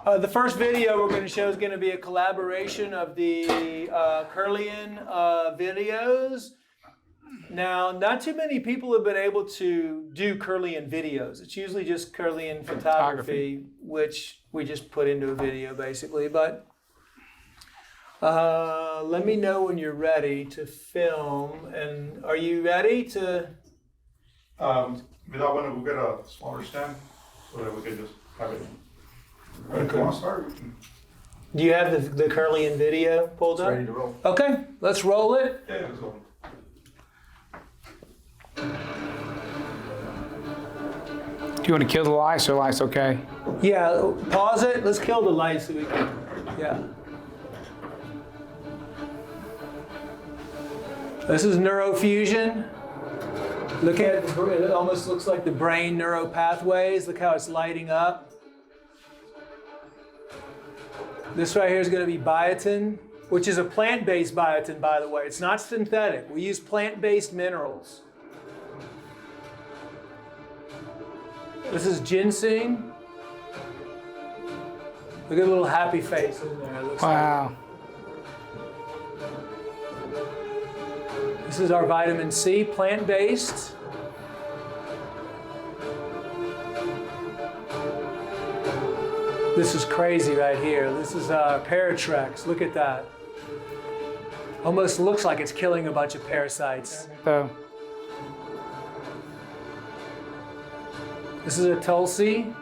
The first video we're going to show is going to be a collaboration of the Kirlian videos. Now, not too many people have been able to do Kirlian videos. It's usually just Kirlian photography, which we just put into a video basically. But let me know when you're ready to film. And are you ready to? Without one, we'll get a smaller stand so that we can just have it. If you want to start, we can. Do you have the Kirlian video pulled up? Ready to roll. Okay, let's roll it. Yeah, let's go. Do you want to kill the lights or lights okay? Yeah, pause it. Let's kill the lights so we can. Yeah. This is Neurofusion. Look at it. It almost looks like the brain neural pathways. Look how it's lighting up. This right here is going to be biotin, which is a plant-based biotin, by the way. It's not synthetic. We use plant-based minerals. This is ginseng. Look at a little happy face in there. It looks Wow. Like. This is our vitamin C, plant-based. This is crazy right here. This is Paratrex. Look at that. Almost looks like it's killing a bunch of parasites. So, This is a Tulsi.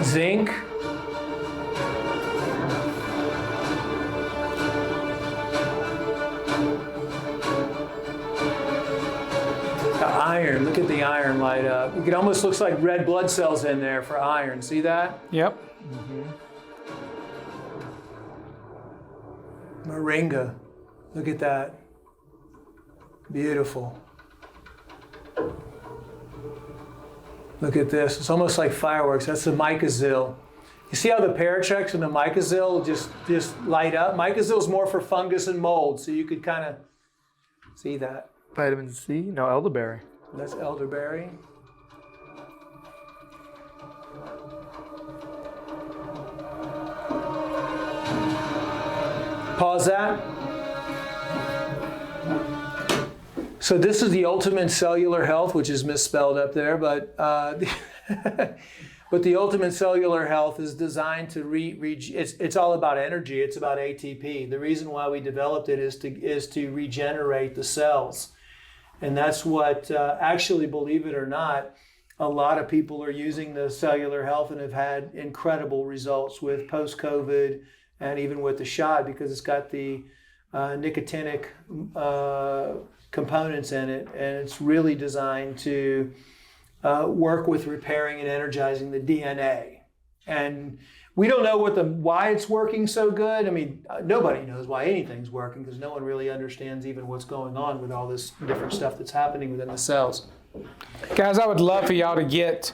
Zinc. Iron, look at the iron light up. It almost looks like red blood cells in there for iron. See that? yep. Moringa, look at that. Beautiful. Look at this. It's almost like fireworks. That's the mycozil. You see how the Paratrex and the mycozil just light up? Mycozil is more for fungus and mold, so you could kind of see that. Vitamin C? No, elderberry. That's elderberry. Pause that. So this is the ultimate cellular health, which is misspelled up there, but but the ultimate cellular health is designed to it's all about energy. It's about ATP. The reason why we developed it is to regenerate the cells. And that's what, actually, believe it or not, a lot of people are using the cellular health and have had incredible results with post-COVID and even with the shot because it's got the nicotinic components in it. And it's really designed to work with repairing and energizing the DNA. And we don't know why it's working so good. I mean, nobody knows why anything's working because no one really understands even what's going on with all this different stuff that's happening within the cells. Guys, I would love for y'all to get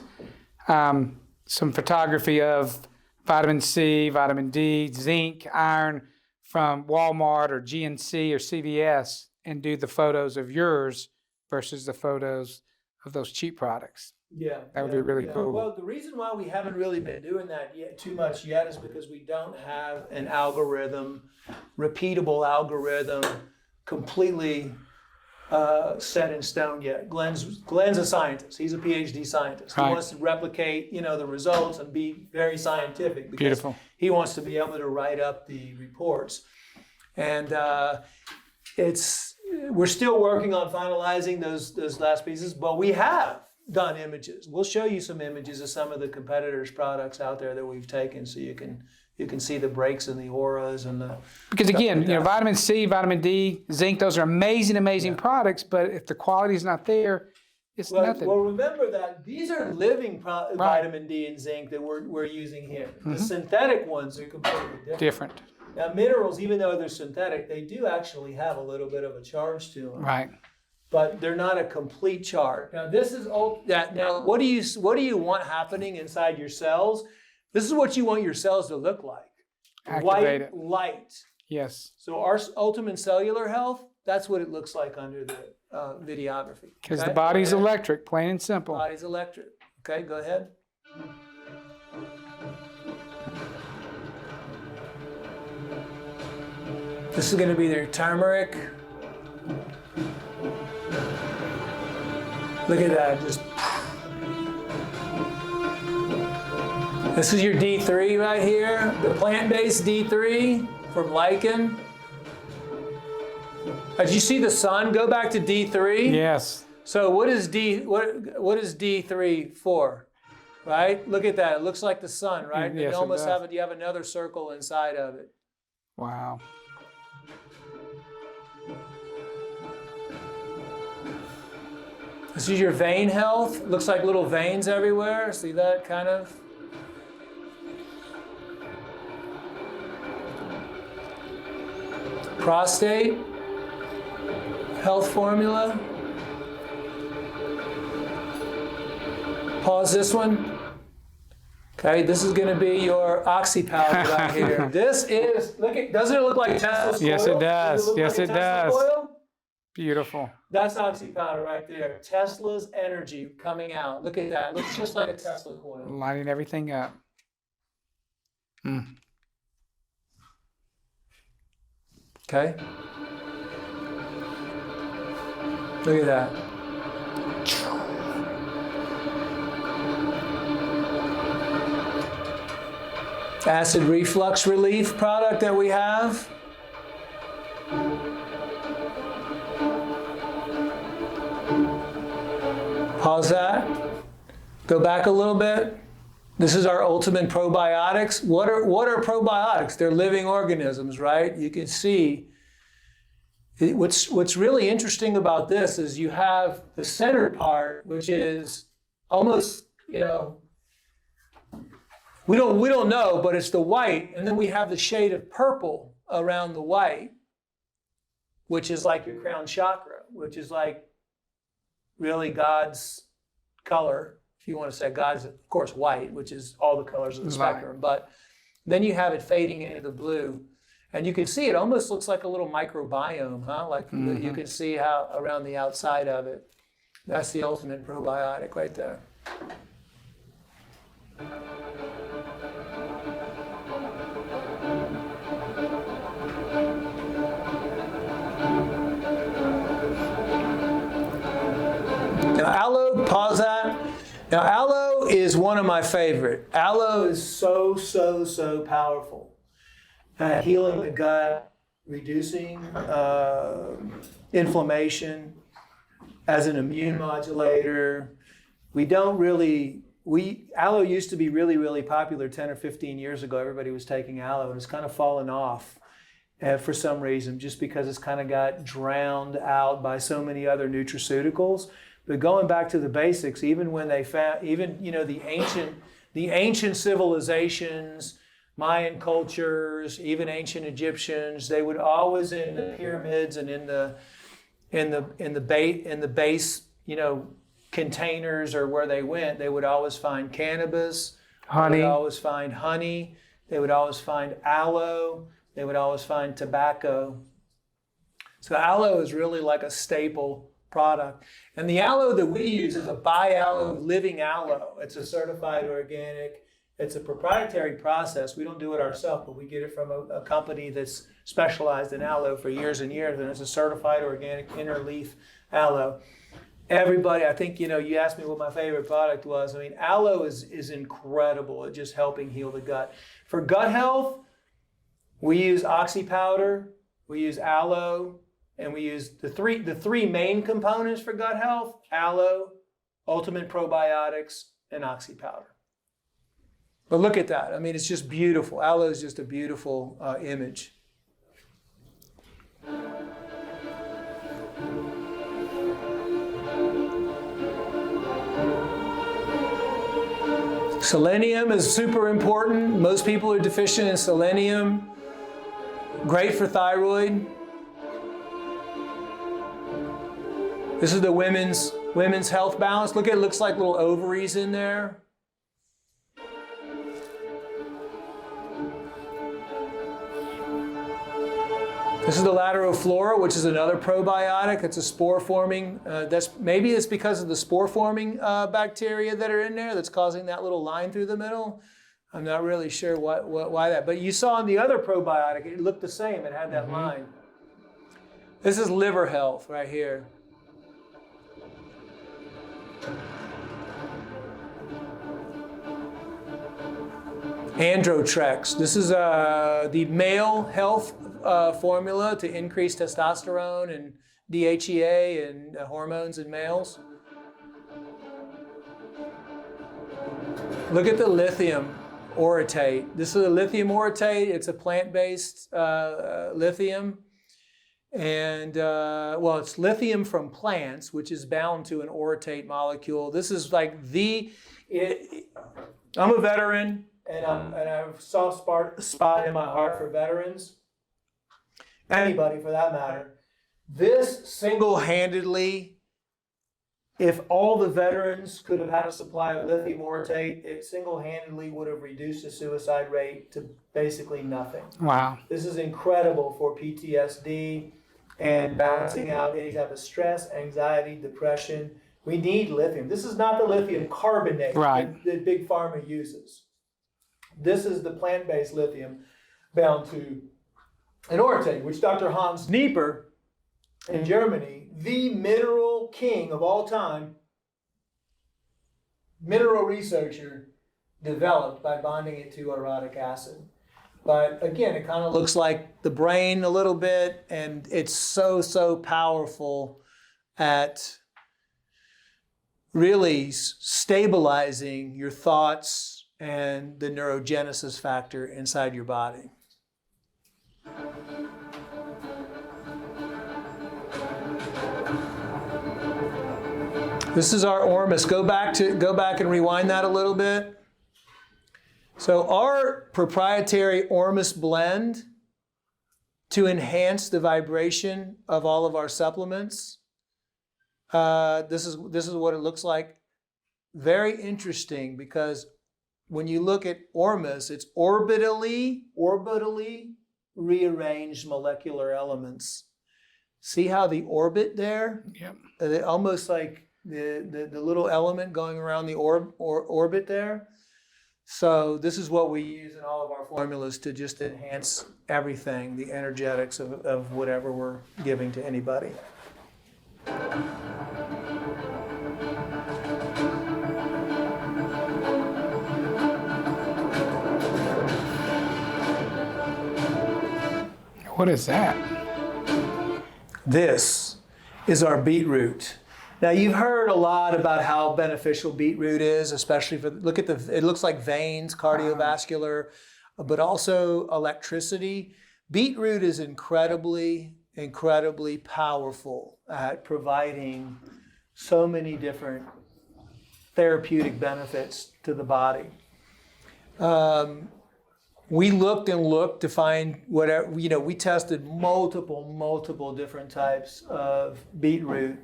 some photography of vitamin C, vitamin D, zinc, iron from Walmart or GNC or CVS and do the photos of yours versus the photos of those cheap products. Yeah, that would be really cool. Well, the reason why we haven't really been doing that too much yet is because we don't have an algorithm, repeatable algorithm, completely set in stone yet. Glenn's a scientist. He's a PhD scientist. Right. He wants to replicate, the results and be very scientific because Beautiful. He wants to be able to write up the reports. And we're still working on finalizing those last pieces, but we have done images. We'll show you some images of some of the competitors' products out there that we've taken, so you can see the breaks and the auras and the. Because again, vitamin C, vitamin D, zinc, those are amazing products. But if the quality is not there, it's nothing. Well, remember that these are living vitamin D and zinc that we're using here. Mm-hmm. The synthetic ones are completely different. Now, minerals, even though they're synthetic, they do actually have a little bit of a charge to them. Right. But they're not a complete charge. Now, this is now. What do you want happening inside your cells? This is what you want your cells to look like. Activate it. White light. Yes. So our ultimate cellular health, That's what it looks like under the videography. Because okay? the body's electric, plain and simple. Body's electric. Okay, go ahead. This is going to be their turmeric. Look at that, just. This is your D3 right here, the plant-based D3 from lichen. As you see the sun, go back to D3. Yes. So what is what is D3 for? Right? Look at that. It looks like the sun, right? Yes, you almost it does. you have another circle inside of it. Wow. This is your vein health. Looks like little veins everywhere. See that kind of? Prostate health formula. Pause this one. Okay, this is going to be your Oxy Power right here. This is, look at, doesn't it look like Tesla's coil? Yes, it does. Yes, it does. Coil? Beautiful. That's Oxy Powder right there. Tesla's energy coming out. Look at that. Looks just like a Tesla coil. Lighting everything up. Okay. Look at that. Acid reflux relief product that we have. Pause that. Go back a little bit. This is our ultimate probiotics. What are probiotics? They're living organisms, right? You can see. What's really interesting about this is you have the center part, which is almost, we don't know, but it's the white, and then we have the shade of purple around the white, which is like your crown chakra, which is like really God's color. If you want to say God's, of course, white, which is all the colors of the spectrum, but then you have it fading into the blue. And you can see it almost looks like a little microbiome, huh? Like you can see how around the outside of it. That's the ultimate probiotic right there. Now aloe, pause that. Now aloe is one of my favorite. Aloe is so powerful. Healing the gut, reducing inflammation, as an immune modulator. Aloe used to be really popular 10 or 15 years ago. Everybody was taking aloe, and it's kind of fallen off for some reason, just because it's kind of got drowned out by so many other nutraceuticals. But going back to the basics, even when they found, the ancient civilizations, Mayan cultures, even ancient Egyptians, they would always in the pyramids and in the base, containers or where they went, they would always find cannabis, Honey. They would always find honey, they would always find aloe, they would always find tobacco. So aloe is really like a staple product. And the aloe that we use is a bi-aloe living aloe. It's a certified organic. It's a proprietary process. We don't do it ourselves, but we get it from a company that's specialized in aloe for years and years, and it's a certified organic inner leaf aloe. Everybody, I think, you asked me what my favorite product was. I mean, aloe is incredible at just helping heal the gut. For gut health, we use Oxy Powder, we use aloe, and we use the three main components for gut health: aloe, ultimate probiotics, and Oxy Powder. But look at that. I mean, it's just beautiful. Aloe is just a beautiful image. Selenium is super important. Most people are deficient in selenium. Great for thyroid. This is the women's health balance. Look, it looks like little ovaries in there. This is the Lateral Flora, which is another probiotic. It's a spore-forming. Maybe it's because of the spore-forming bacteria that are in there that's causing that little line through the middle. I'm not really sure why that. But you saw in the other probiotic, it looked the same. It had that line. This is liver health right here. Androtrex. This is the male health formula to increase testosterone and DHEA and hormones in males. Look at the Lithium Orotate. This is a Lithium Orotate. It's a plant-based lithium. And, well, it's lithium from plants, which is bound to an orotate molecule. This is like I'm a veteran, and I have a soft spot in my heart for veterans. Anybody for that matter. This single-handedly, if all the veterans could have had a supply of lithium orotate, it single-handedly would have reduced the suicide rate to basically nothing. Wow. This is incredible for PTSD and balancing out any type of stress, anxiety, depression. We need lithium. This is not the lithium carbonate that Big Pharma uses. This is the plant-based lithium bound to an orotate, which Dr. Hans Nieper in Germany, the mineral king of all time, mineral researcher, developed by bonding it to orotic acid. But again, it kind of looks like the brain a little bit, and it's so powerful at really stabilizing your thoughts and the neurogenesis factor inside your body. This is our Ormus. Go back and rewind that a little bit. So our proprietary Ormus Blend to enhance the vibration of all of our supplements. This is what it looks like. Very interesting, because when you look at Ormus, it's orbitally rearranged molecular elements. See how the orbit there? Yep. Almost like the little element going around the orbit there. So this is what we use in all of our formulas to just enhance everything, the energetics of whatever we're giving to anybody. What is that? This is our beetroot. Now, you've heard a lot about how beneficial beetroot is, especially for, it looks like veins, cardiovascular, but also electricity. Beetroot is incredibly powerful at providing so many different therapeutic benefits to the body. We looked to find whatever, we tested multiple different types of beetroot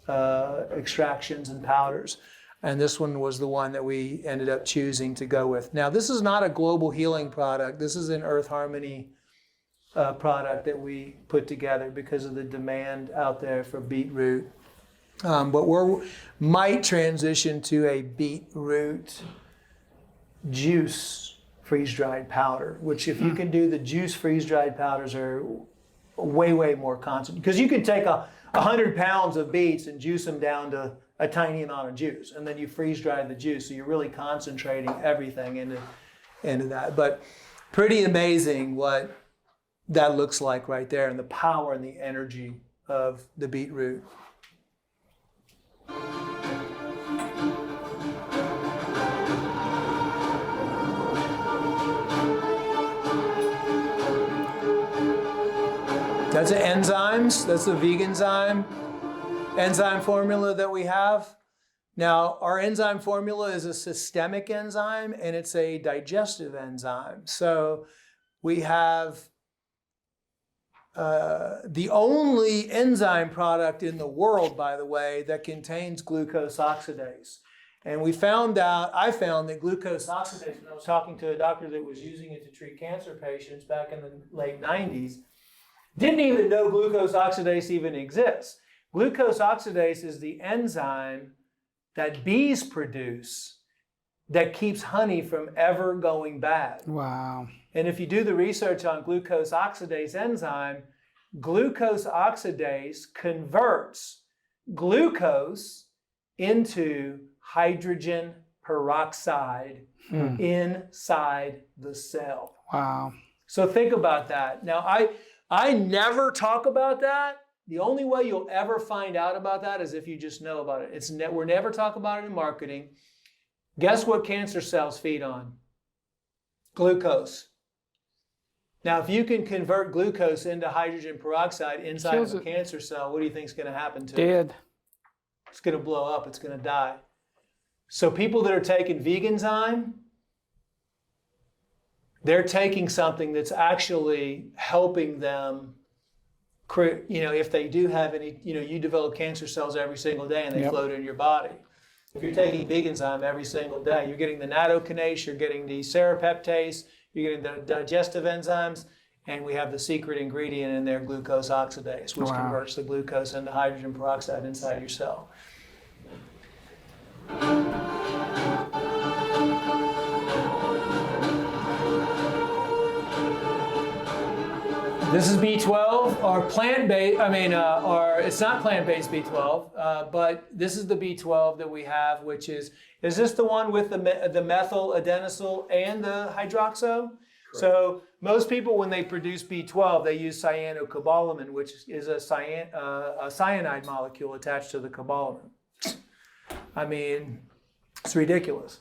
extractions and powders. And this one was the one that we ended up choosing to go with. Now, this is not a global healing product. This is an Earth Harmony product that we put together because of the demand out there for beetroot. But we might transition to a beetroot juice freeze-dried powder, which if you can do the juice freeze-dried powders are way more concentrated. Because you can take 100 pounds of beets and juice them down to a tiny amount of juice, and then you freeze-dry the juice, so you're really concentrating everything into that. But pretty amazing what that looks like right there, and the power and the energy of the beetroot. That's the enzymes. That's the Veganzyme enzyme formula that we have. Now, our enzyme formula is a systemic enzyme, and it's a digestive enzyme. So we have the only enzyme product in the world, by the way, that contains glucose oxidase. And I found that glucose oxidase, when I was talking to a doctor that was using it to treat cancer patients back in the late 90s, Didn't even know glucose oxidase even exists. Glucose oxidase is the enzyme that bees produce that keeps honey from ever going bad. Wow. And if you do the research on glucose oxidase enzyme, glucose oxidase converts glucose into hydrogen peroxide inside the cell. Wow. So think about that. Now, I never talk about that. The only way you'll ever find out about that is if you just know about it. We're never talk about it in marketing. Guess what cancer cells feed on? Glucose. Now, if you can convert glucose into hydrogen peroxide inside of a cancer cell, what do you think is going to happen to it? Dead. It's going to blow up. It's going to die. So people that are taking Veganzyme, they're taking something that's actually helping them, if they do have any, you develop cancer cells every single day and they float in your body. If you're taking Veganzyme every single day, you're getting the nattokinase, you're getting the serrapeptase, you're getting the digestive enzymes, and we have the secret ingredient in there, glucose oxidase, which converts the glucose into hydrogen peroxide inside your cell. This is B12, or plant-based, or it's not plant-based B12, but this is the B12 that we have, which is this the one with the methyl adenylyl and the hydroxo? Correct. So most people, when they produce B12, they use cyanocobalamin, which is a cyanide molecule attached to the cobalamin. I mean, it's ridiculous.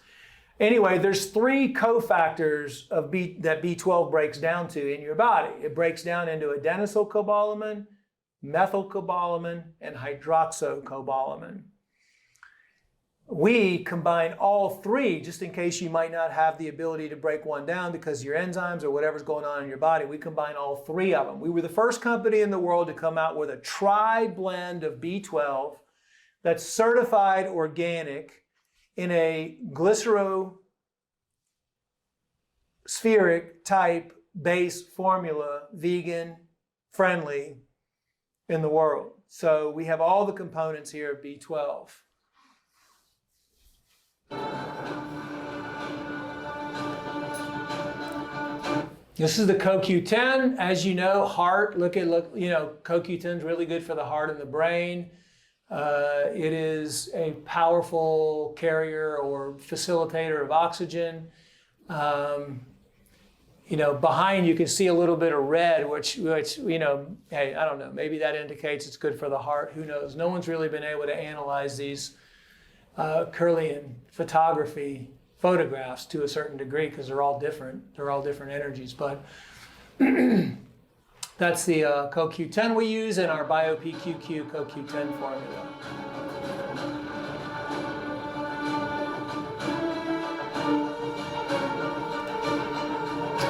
Anyway, there's three cofactors of that B12 breaks down to in your body. It breaks down into adenylcobalamin, methylcobalamin, and hydroxocobalamin. We combine all three, just in case you might not have the ability to break one down because of your enzymes or whatever's going on in your body. We combine all three of them. We were the first company in the world to come out with a tri-blend of B12 that's certified organic in a glycerospheric type base formula, vegan friendly in the world. So we have all the components here of B12. This is the CoQ10. As you know, heart, CoQ10 is really good for the heart and the brain. It is a powerful carrier or facilitator of oxygen. Behind you can see a little bit of red, which hey, I don't know, maybe that indicates it's good for the heart. Who knows? No one's really been able to analyze these Kirlian photography photographs to a certain degree because they're all different. They're all different energies, but that's the CoQ10 we use in our BioPQQ CoQ10 formula.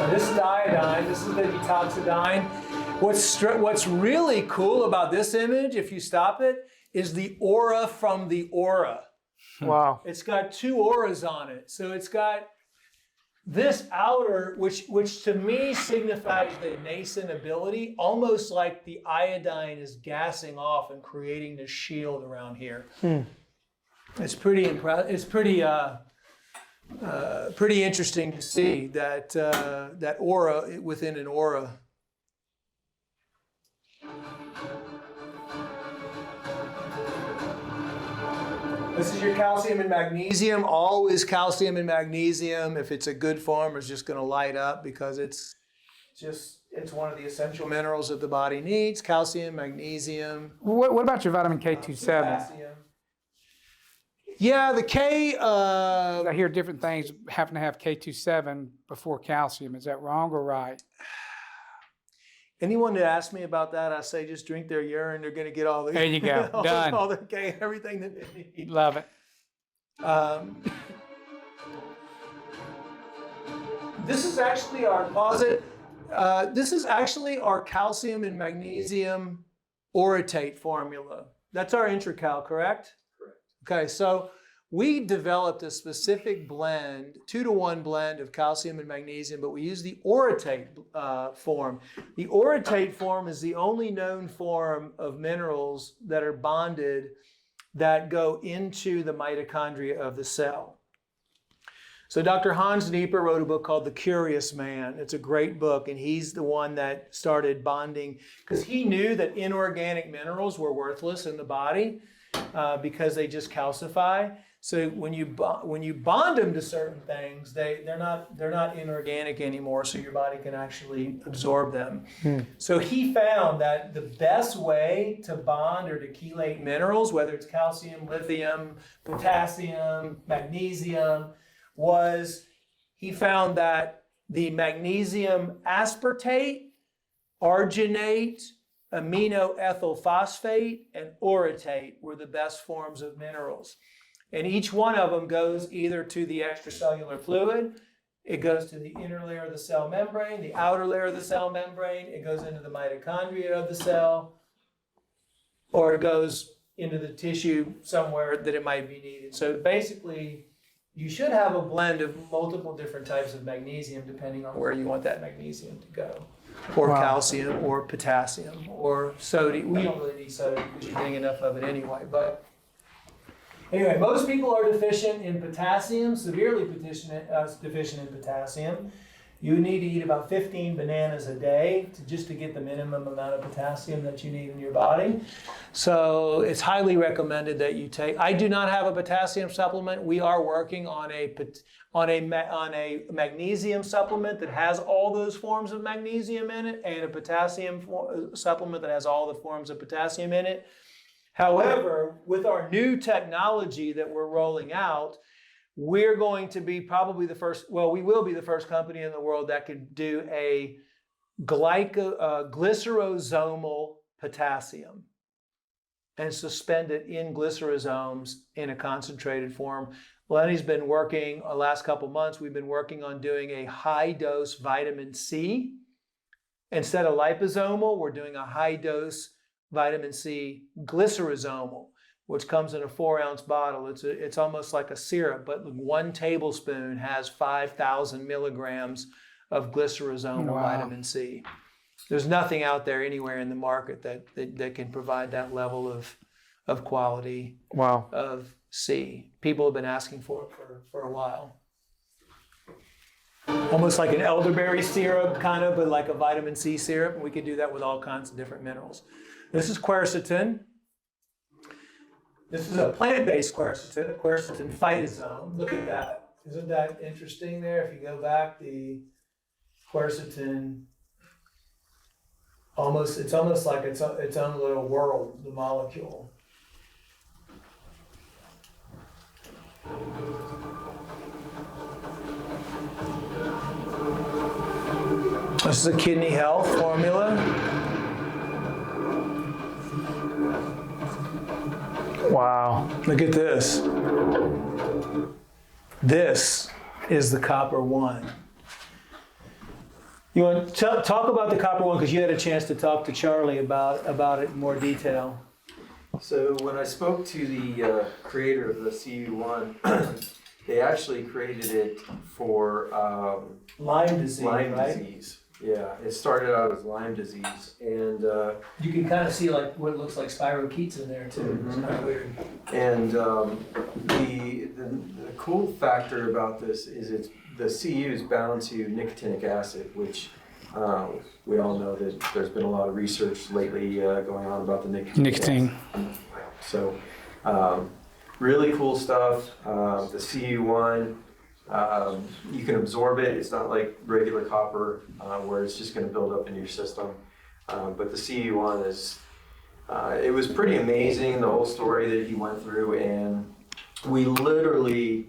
This is the iodine. This is the detoxidine. What's really cool about this image, if you stop it, is the aura from the aura. Wow. It's got two auras on it. So it's got this outer, which to me signifies the nascent ability, almost like the iodine is gassing off and creating this shield around here. It's pretty impressive. It's pretty interesting to see that aura within an aura. This is your calcium and magnesium. Always calcium and magnesium. If it's a good form, it's just going to light up because it's one of the essential minerals that the body needs. Calcium, magnesium. What about your vitamin K27? Potassium. Yeah, the K. I hear different things having to have K27 before calcium. Is that wrong or right? Anyone that asks me about that, I say just drink their urine. They're going to get all the. There you go. Done. All the K, everything that they need. Love it. This is actually our closet. This is actually our calcium and magnesium orotate formula. That's our intracal, correct? Correct. Okay, so we developed a specific blend, 2-to-1 blend of calcium and magnesium, but we use the orotate form. The orotate form is the only known form of minerals that are bonded that go into the mitochondria of the cell. So Dr. Hans Nieper wrote a book called The Curious Man. It's a great book, and he's the one that started bonding because he knew that inorganic minerals were worthless in the body because they just calcify. So when you bond them to certain things, they're not inorganic anymore, so your body can actually absorb them. So he found that the best way to bond or to chelate minerals, whether it's calcium, lithium, potassium, magnesium, was he found that the magnesium aspartate, arginate, amino ethyl phosphate, and orotate were the best forms of minerals. And each one of them goes either to the extracellular fluid, it goes to the inner layer of the cell membrane, the outer layer of the cell membrane, it goes into the mitochondria of the cell, or it goes into the tissue somewhere that it might be needed. So basically, you should have a blend of multiple different types of magnesium depending on where you want that magnesium to go. Or calcium, or potassium, or sodium. We don't really need sodium because you're getting enough of it anyway. But anyway, most people are deficient in potassium, severely deficient in potassium. You need to eat about 15 bananas a day just to get the minimum amount of potassium that you need in your body. So it's highly recommended that you take. I do not have a potassium supplement. We are working on a magnesium supplement that has all those forms of magnesium in it, and a potassium supplement that has all the forms of potassium in it. However, with our new technology that we're rolling out, we're going to be probably the first, well, we will be the first company in the world that can do a glycerosomal potassium and suspend it in glycerosomes in a concentrated form. Lenny's been working, last couple months, we've been working on doing a high dose vitamin C. Instead of liposomal, we're doing a high dose vitamin C glycerosomal, which comes in a 4-ounce bottle. It's almost like a syrup, but 1 tablespoon has 5,000 milligrams of glycerosomal vitamin C. There's nothing out there anywhere in the market that can provide that level of quality of C. People have been asking for it for a while. Almost like an elderberry syrup, kind of, but like a vitamin C syrup. And we could do that with all kinds of different minerals. This is quercetin. This is a plant-based quercetin, a quercetin phytosome. Look at that. Isn't that interesting there? If you go back, the quercetin, it's almost like its own little world, the molecule. This is a kidney health formula. Wow. Look at this. This is the copper 1. You want to talk about the copper 1 because you had a chance to talk to Charlie about it in more detail. So when I spoke to the creator of the CU1, they actually created it for Lyme disease, right? disease. Yeah, it started out as Lyme disease, and you can kind of see like what looks like spirochetes in there too. Mm-hmm. It's kind of weird. And the cool factor about this is the CU is bound to nicotinic acid, which we all know that there's been a lot of research lately going on about the nicotine. So really cool stuff. The CU1. You can absorb it. It's not like regular copper where it's just going to build up in your system. But the CU1 is, it was pretty amazing, the whole story that he went through. And we literally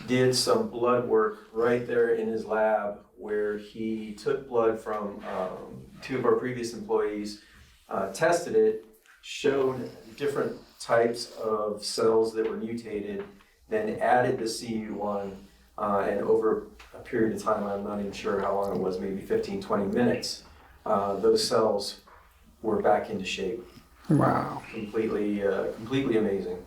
did some blood work right there in his lab where he took blood from 2 of our previous employees, tested it, showed different types of cells that were mutated, then added the CU1. And over a period of time, I'm not even sure how long it was, maybe 15, 20 minutes, those cells were back into shape. Wow. Completely amazing.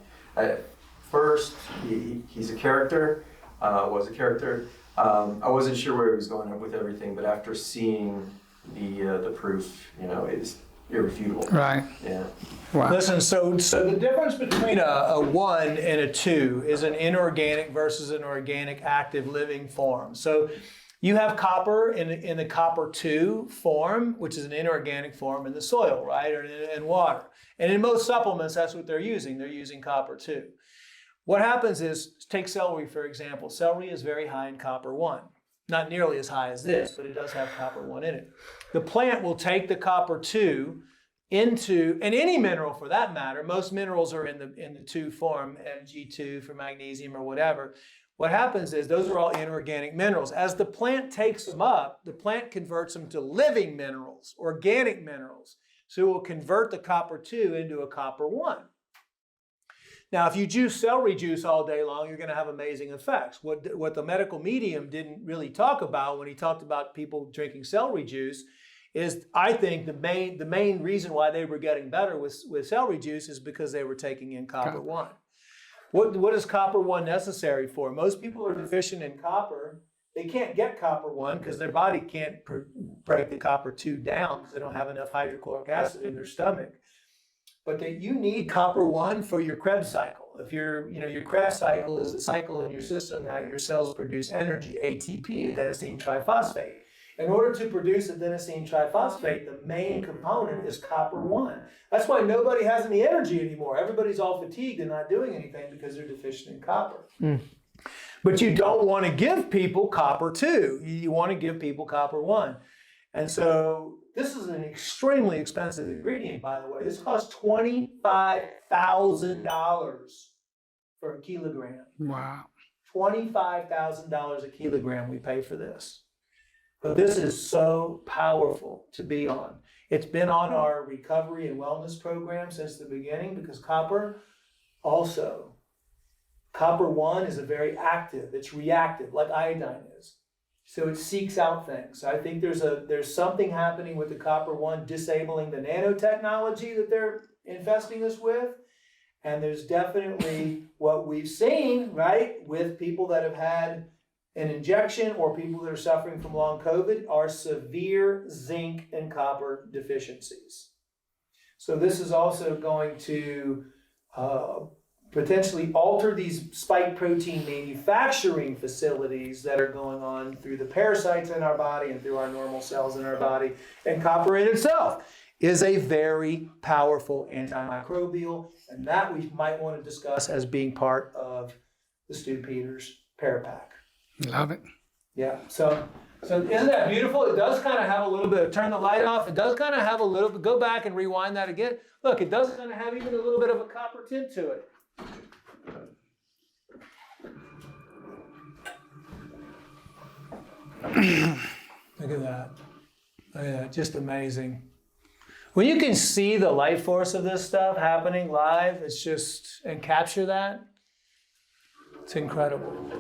first. He's a character, was a character. I wasn't sure where he was going with everything, but after seeing the proof, it's irrefutable. Right. Yeah. Wow. Listen, so the difference between a 1 and a 2 is an inorganic versus an organic active living form. So you have copper in the copper 2 form, which is an inorganic form in the soil, right, or in water. And in most supplements, that's what they're using. They're using copper 2. What happens is, take celery, for example. Celery is very high in copper 1. Not nearly as high as this, but it does have copper 1 in it. The plant will take the copper 2 into, and any mineral for that matter, most minerals are in the 2 form, Mg2 for magnesium or whatever. What happens is those are all inorganic minerals. As the plant takes them up, the plant converts them to living minerals, organic minerals. So it will convert the copper 2 into a copper 1. Now, if you juice celery juice all day long, you're going to have amazing effects. What the medical medium didn't really talk about when he talked about people drinking celery juice is, I think, the main reason why they were getting better with celery juice is because they were taking in copper 1. What is copper 1 necessary for? Most people are deficient in copper. They can't get copper 1 because their body can't break the copper 2 down because they don't have enough hydrochloric acid in their stomach. But that you need copper 1 for your Krebs cycle. If your Krebs cycle is a cycle in your system that your cells produce energy, ATP, adenosine triphosphate. In order to produce adenosine triphosphate, the main component is copper 1. That's why nobody has any energy anymore. Everybody's all fatigued and not doing anything because they're deficient in copper. But you don't want to give people copper 2. You want to give people copper 1. And so this is an extremely expensive ingredient, by the way. This costs $25,000 for a kilogram. Wow. $25,000 a kilogram we pay for this. But this is so powerful to be on. It's been on our recovery and wellness program since the beginning because copper 1 is a very active, it's reactive, like iodine is. So it seeks out things. So I think there's something happening with the copper 1 disabling the nanotechnology that they're infesting us with. And there's definitely what we've seen, right, with people that have had an injection or people that are suffering from long COVID are severe zinc and copper deficiencies. So this is also going to potentially alter these spike protein manufacturing facilities that are going on through the parasites in our body and through our normal cells in our body. And copper in itself is a very powerful antimicrobial, and that we might want to discuss as being part of the Stu Peters Parapack. Love it. Yeah, so isn't that beautiful? It does kind of have a little bit of, turn the light off, it does kind of have a little bit, go back and rewind that again. Look, it does kind of have even a little bit of a copper tint to it. Look at that. Look at that, just amazing. When you can see the life force of this stuff happening live, it's just, and capture that, it's incredible.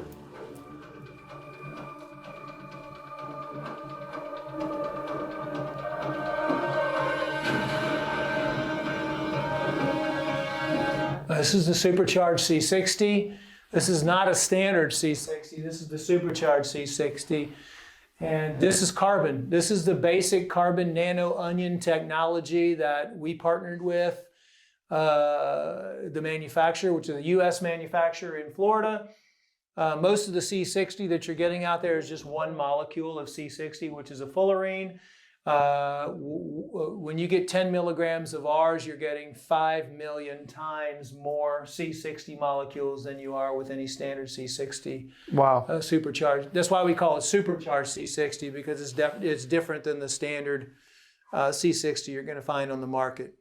This is the Supercharged C60. This is not a standard C60. This is the Supercharged C60. And this is carbon. This is the basic carbon nano onion technology that we partnered with the manufacturer, which is a US manufacturer in Florida. Most of the C60 that you're getting out there is just one molecule of C60, which is a fullerene. When you get 10 milligrams of ours, you're getting 5 million times more C60 molecules than you are with any standard C60. Wow. Supercharged. That's why we call it Supercharged C60, because it's different than the standard C60 you're going to find on the market.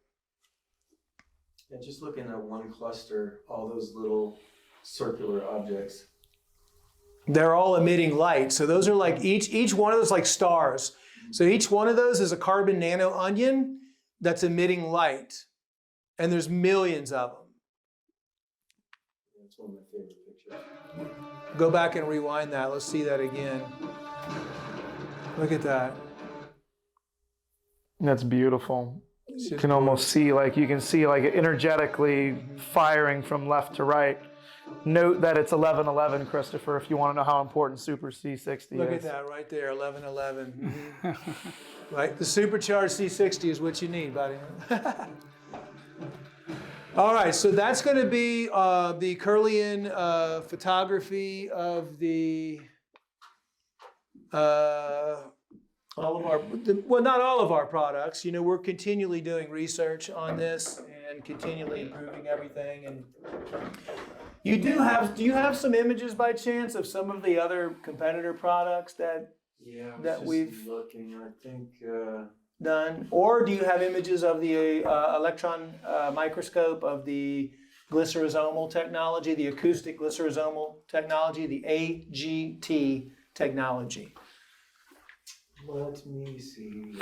And just looking at one cluster, all those little circular objects. They're all emitting light. So those are like each one of those like stars. So each one of those is a carbon nano onion that's emitting light. And there's millions of them. That's one of my favorite pictures. Go back and rewind that. Let's see that again. Look at that. That's beautiful. It's You just can almost see, like, you can see, like, energetically firing from left to right. note that it's 1111, Christopher, if you want to know how important Super C60 Look at is. that right there, 1111. Right, the Supercharged C60 is what you need, buddy. All right, so that's going to be the Kirlian photography of the all of our, well, not all of our products. You know, we're continually doing research on this and continually improving everything. And do you have some images by chance of some of the other competitor products that we've looking, I think. done? Or do you have images of the electron microscope of the glycerisomal technology, the acoustic glycerisomal technology, the AGT technology? Let me see.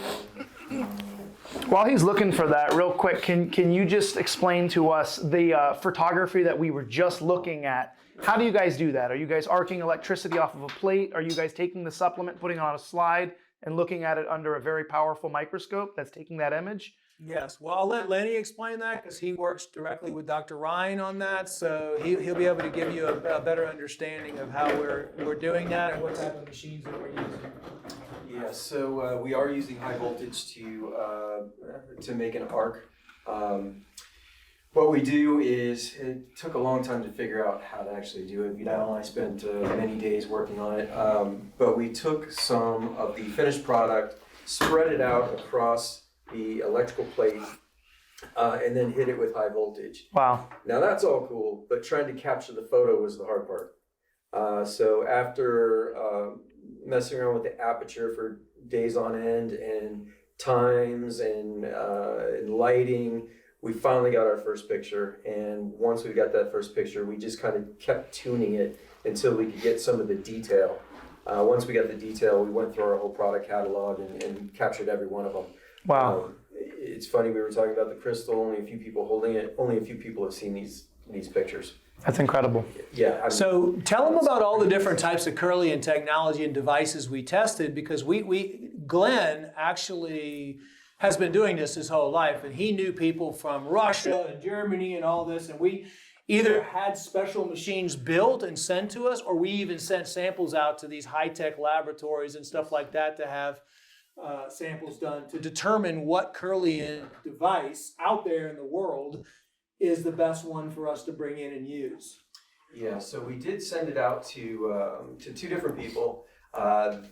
While he's looking for that, real quick, can you just explain to us the photography that we were just looking at? How do you guys do that? Are you guys arcing electricity off of a plate? Are you guys taking the supplement, putting it on a slide, and looking at it under a very powerful microscope that's taking that image? Yes, well, I'll let Lenny explain that because he works directly with Dr. Ryan on that, so he'll be able to give you a better understanding of how we're doing that and what type of machines that we're using. Yeah, so we are using high voltage to make an arc. What we do is, it took a long time to figure out how to actually do it. Vidal and I spent many days working on it, but we took some of the finished product, spread it out across the electrical plate, and then hit it with high voltage. Wow. Now that's all cool, but trying to capture the photo was the hard part. So after messing around with the aperture for days on end and times and lighting, we finally got our first picture. And once we got that first picture, we just kind of kept tuning it until we could get some of the detail. Once we got the detail, we went through our whole product catalog and captured every one of them. Wow. It's funny, we were talking about the crystal, only a few people holding it, only a few people have seen these pictures. That's incredible. Yeah. So tell them about all the different types of Kirlian technology and devices we tested, because Glenn actually has been doing this his whole life, and he knew people from Russia and Germany and all this, and we either had special machines built and sent to us, or we even sent samples out to these high-tech laboratories and stuff like that to have samples done to determine what Kirlian device out there in the world is the best one for us to bring in and use. Yeah, so we did send it out to two different people.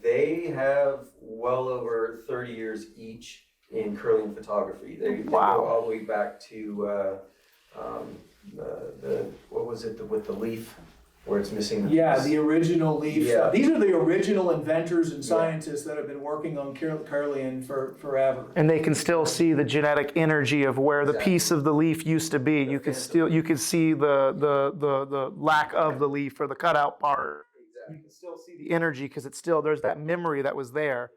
They have well over 30 years each in Kirlian photography. They go all the way back to what was it with the leaf where it's missing? The original leaf. Yeah. These are the original inventors and scientists that have been working on Kirlian for forever. And they can still see the genetic energy of where the piece of the leaf used to be. You could see the lack of the leaf or the cutout part. Exactly. You can still see the energy because there's that memory that was there.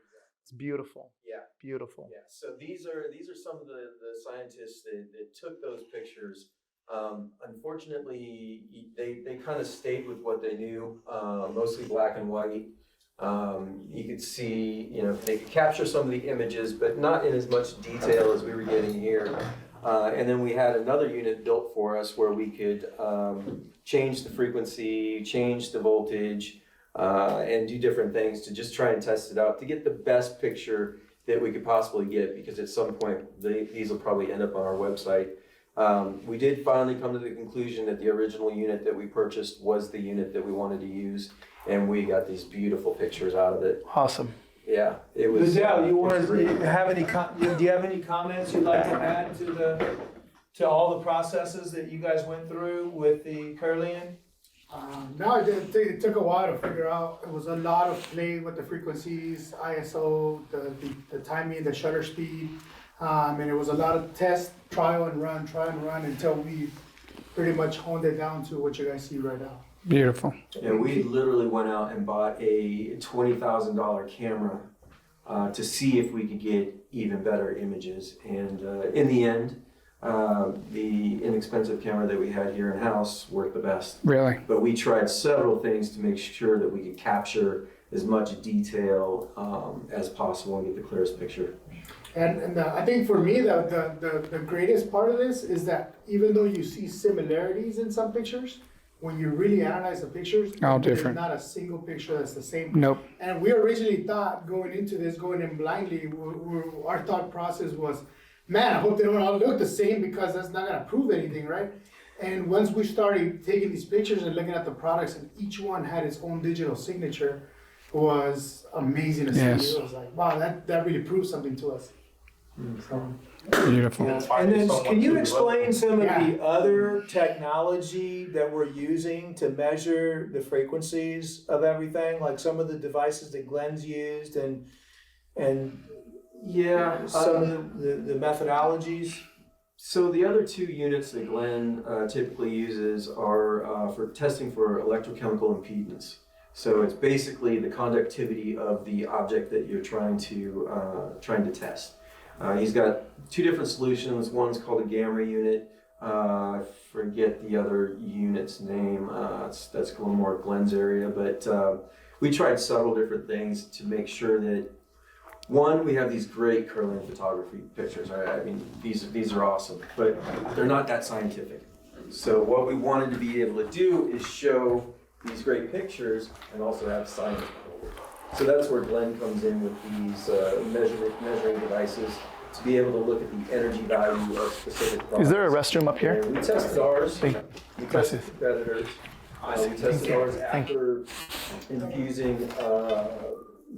It's beautiful. Yeah. Beautiful. Yeah. So these are some of the scientists that took those pictures. Unfortunately, they kind of stayed with what they knew, mostly black and white. You could see, they could capture some of the images, but not in as much detail as we were getting here. And then we had another unit built for us where we could change the frequency, change the voltage, and do different things to just try and test it out to get the best picture that we could possibly get, because at some point these will probably end up on our website. We did finally come to the conclusion that the original unit that we purchased was the unit that we wanted to use, and we got these beautiful pictures out of it. Awesome. Yeah, it was. Liddell, do you have any comments you'd like to add to all the processes that you guys went through with the Kirlian? No, it took a while to figure out. It was a lot of play with the frequencies, ISO, the timing, the shutter speed, and it was a lot of test, try and run until we pretty much honed it down to what you guys see right now. Beautiful. And we literally went out and bought a $20,000 camera to see if we could get even better images. And in the end, the inexpensive camera that we had here in house worked the best. Really? But we tried several things to make sure that we could capture as much detail as possible and get the clearest picture. And I think for me, the greatest part of this is that even though you see similarities in some pictures, when you really analyze the pictures, All there's different. not a single picture that's the same. Nope. And we originally thought going into this, going in blindly, our thought process was, man, I hope they don't all look the same because that's not gonna prove anything, right? And once we started taking these pictures and looking at the products and each one had its own digital signature, was amazing to see. Yes. It was like, wow, that really proves something to us. So, Beautiful. And then can you explain some of Yeah. the other technology that we're using to measure the frequencies of everything, like some of the devices that Glenn's used and Yeah. some of the methodologies? So the other two units that Glenn typically uses are for testing for electrochemical impedance. So it's basically the conductivity of the object that you're trying to test. He's got two different solutions. One's called a gamma unit. I forget the other unit's name. That's a little more Glenn's area, but we tried several different things to make sure that, one, we have these great curling photography pictures. I mean, these are awesome, but they're not that scientific. So what we wanted to be able to do is show these great pictures and also have science. So that's where Glenn comes in with these measuring devices to be able to look at the energy value of specific products. Is there a restroom up here? And we tested ours. We tested competitors. We tested ours after infusing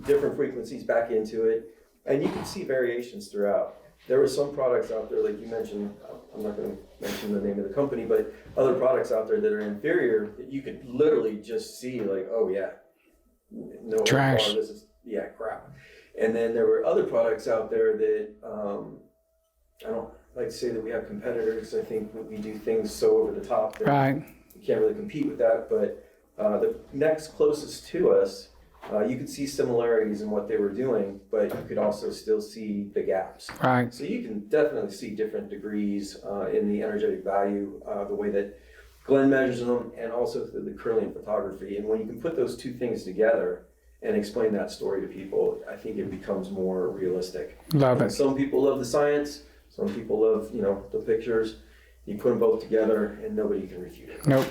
different frequencies back into it, and you can see variations throughout. There were some products out there, like you mentioned, I'm not going to mention the name of the company, but other products out there that are inferior that you could literally just see, like, oh yeah, no Trash. this is crap. And then there were other products out there that I don't like to say that we have competitors. I think we do things so over the top that Right. you can't really compete with that. But the next closest to us, you could see similarities in what they were doing, but you could also still see the gaps. Right. So you can definitely see different degrees in the energetic value, the way that Glenn measures them, and also the Kirlian photography. And when you can put those two things together and explain that story to people, I think it becomes more realistic. Love And it. some people love the science, some people love, the pictures. You put them both together and nobody can refute it. Nope.